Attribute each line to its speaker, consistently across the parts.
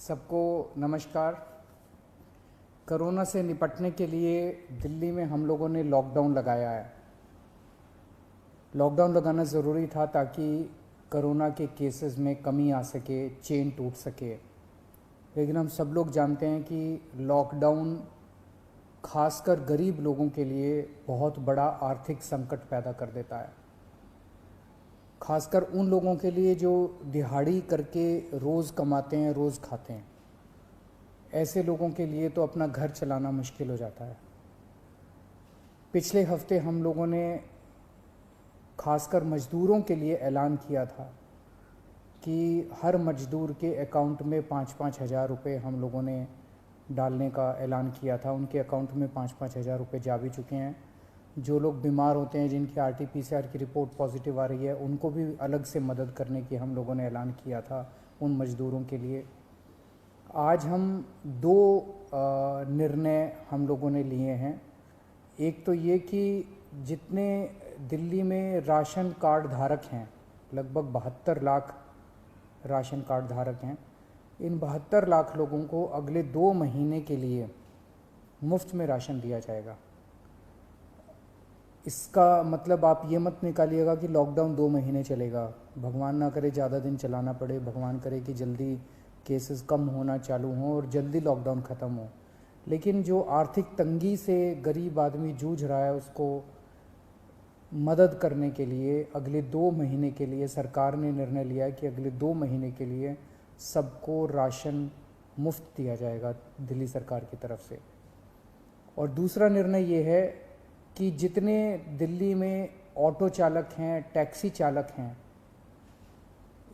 Speaker 1: सबको नमस्कार। कोरोना से निपटने के लिए दिल्ली में हम लोगों ने लॉकडाउन लगाया है। लॉकडाउन लगाना ज़रूरी था ताकि कोरोना के केसेस में कमी आ सके, चेन टूट सके। लेकिन हम सब लोग जानते हैं कि लॉकडाउन खासकर गरीब लोगों के लिए बहुत बड़ा आर्थिक संकट पैदा कर देता है। खासकर उन लोगों के लिए जो दिहाड़ी करके रोज़ कमाते हैं, रोज़ खाते हैं। ऐसे लोगों के लिए तो अपना घर चलाना मुश्किल हो जाता है। पिछले हफ्ते हम लोगों ने खासकर मज़दूरों के लिए ऐलान किया था कि हर मज़दूर के अकाउंट में 5-5 हज़ार रुपये हम लोगों ने डालने का ऐलान किया था। उनके अकाउंट में 5-5 हज़ार रुपये जा भी चुके हैं। जो लोग बीमार होते हैं, जिनकी RT-PCR की रिपोर्ट पॉजिटिव आ रही है, उनको भी अलग से मदद करने की हम लोगों ने ऐलान किया था उन मज़दूरों के लिए। आज हम दो निर्णय हम लोगों ने लिए हैं। एक तो ये कि जितने दिल्ली में राशन कार्ड धारक हैं, लगभग 72 लाख राशन कार्ड धारक हैं, इन 72 लाख लोगों को अगले 2 महीने के लिए मुफ्त में राशन दिया जाएगा। इसका मतलब आप ये मत निकालिएगा कि लॉकडाउन 2 महीने चलेगा। भगवान ना करे ज़्यादा दिन चलाना पड़े, भगवान करे कि जल्दी केसेस कम होना चालू हों और जल्दी लॉकडाउन ख़त्म हो। लेकिन जो आर्थिक तंगी से गरीब आदमी जूझ रहा है, उसको मदद करने के लिए अगले 2 महीने के लिए सरकार ने निर्णय लिया है कि अगले 2 महीने के लिए सबको राशन मुफ्त दिया जाएगा दिल्ली सरकार की तरफ से। और दूसरा निर्णय ये है कि जितने दिल्ली में ऑटो चालक हैं, टैक्सी चालक हैं,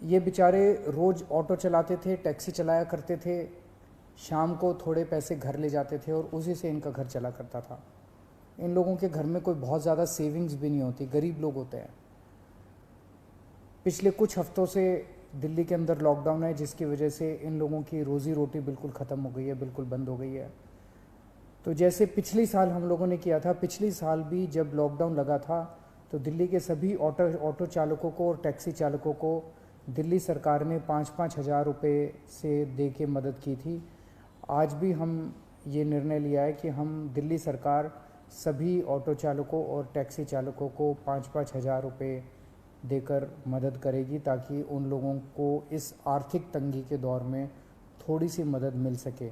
Speaker 1: ये बेचारे रोज़ ऑटो चलाते थे, टैक्सी चलाया करते थे, शाम को थोड़े पैसे घर ले जाते थे और उसी से इनका घर चला करता था। इन लोगों के घर में कोई बहुत ज़्यादा सेविंग्स भी नहीं होती, गरीब लोग होते हैं। पिछले कुछ हफ्तों से दिल्ली के अंदर लॉकडाउन है, जिसकी वजह से इन लोगों की रोज़ी रोटी बिल्कुल ख़त्म हो गई है, बिल्कुल बंद हो गई है। तो जैसे पिछली साल हम लोगों ने किया था, पिछली साल भी जब लॉकडाउन लगा था तो दिल्ली के सभी ऑटो चालकों को और टैक्सी चालकों को दिल्ली सरकार ने 5-5 हज़ार रुपये से दे के मदद की थी। आज भी हम ये निर्णय लिया है कि हम दिल्ली सरकार सभी ऑटो चालकों और टैक्सी चालकों को 5-5 हज़ार रुपये देकर मदद करेगी, ताकि उन लोगों को इस आर्थिक तंगी के दौर में थोड़ी सी मदद मिल सके।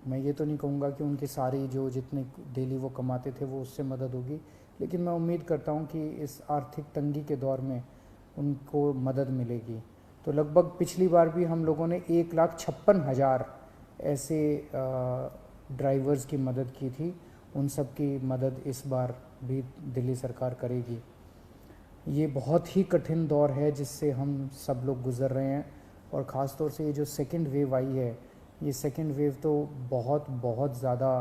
Speaker 1: मैं ये तो नहीं कहूँगा कि उनकी सारी जो जितने डेली वो कमाते थे वो उससे मदद होगी, लेकिन मैं उम्मीद करता हूँ कि इस आर्थिक तंगी के दौर में उनको मदद मिलेगी। तो लगभग पिछली बार भी हम लोगों ने 1,56,000 ऐसे ड्राइवर्स की मदद की थी। उन सब की मदद इस बार भी दिल्ली सरकार करेगी। ये बहुत ही कठिन दौर है जिससे हम सब लोग गुज़र रहे हैं, और ख़ास तौर से ये जो सेकेंड वेव आई है, ये सेकेंड वेव तो बहुत ज़्यादा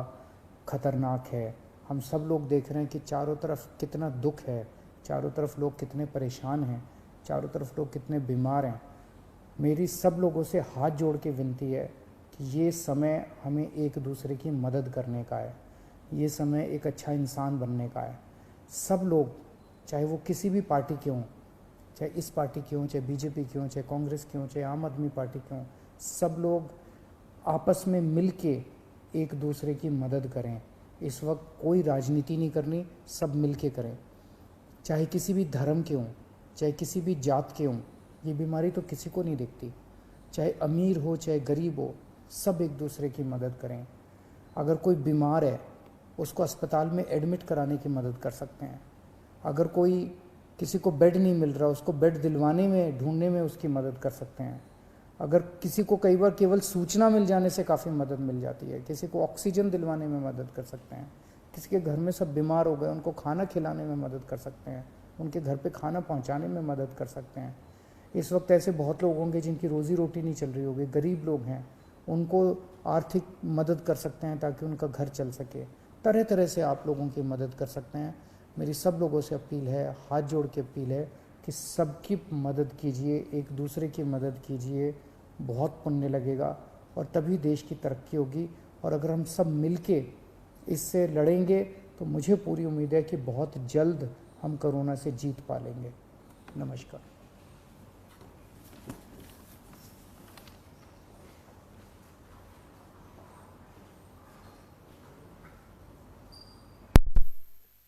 Speaker 1: ख़तरनाक है। हम सब लोग देख रहे हैं कि चारों तरफ कितना दुख है, चारों तरफ लोग कितने परेशान हैं, चारों तरफ लोग कितने बीमार हैं। मेरी सब लोगों से हाथ जोड़ के विनती है कि ये समय हमें एक दूसरे की मदद करने का है, ये समय एक अच्छा इंसान बनने का है। सब लोग, चाहे वो किसी भी पार्टी के हों, चाहे इस पार्टी के हों, चाहे BJP के हों, चाहे कांग्रेस के हों, चाहे आम आदमी पार्टी के हों, सब लोग आपस में मिल के एक दूसरे की मदद करें। इस वक्त कोई राजनीति नहीं करनी, सब मिल के करें। चाहे किसी भी धर्म के हों, चाहे किसी भी जात के हों, ये बीमारी तो किसी को नहीं दिखती। चाहे अमीर हो चाहे गरीब हो, सब एक दूसरे की मदद करें। अगर कोई बीमार है, उसको अस्पताल में एडमिट कराने की मदद कर सकते हैं। अगर कोई किसी को बेड नहीं मिल रहा, उसको बेड दिलवाने में, ढूंढने में उसकी मदद कर सकते हैं। अगर किसी को कई बार केवल सूचना मिल जाने से काफ़ी मदद मिल जाती है, किसी को ऑक्सीजन दिलवाने में मदद कर सकते हैं। किसी के घर में सब बीमार हो गए, उनको खाना खिलाने में मदद कर सकते हैं, उनके घर पे खाना पहुंचाने में मदद कर सकते हैं। इस वक्त ऐसे बहुत लोग होंगे जिनकी रोज़ी रोटी नहीं चल रही होगी, गरीब लोग हैं, उनको आर्थिक मदद कर सकते हैं ताकि उनका घर चल सके। तरह तरह से आप लोगों की मदद कर सकते हैं। मेरी सब लोगों से अपील है, हाथ जोड़ के अपील है कि सबकी मदद कीजिए, एक दूसरे की मदद कीजिए। बहुत पुण्य लगेगा और तभी देश की तरक्की होगी। और अगर हम सब मिलके इससे लड़ेंगे तो मुझे पूरी उम्मीद है कि बहुत जल्द हम कोरोना से जीत पा लेंगे। नमस्कार।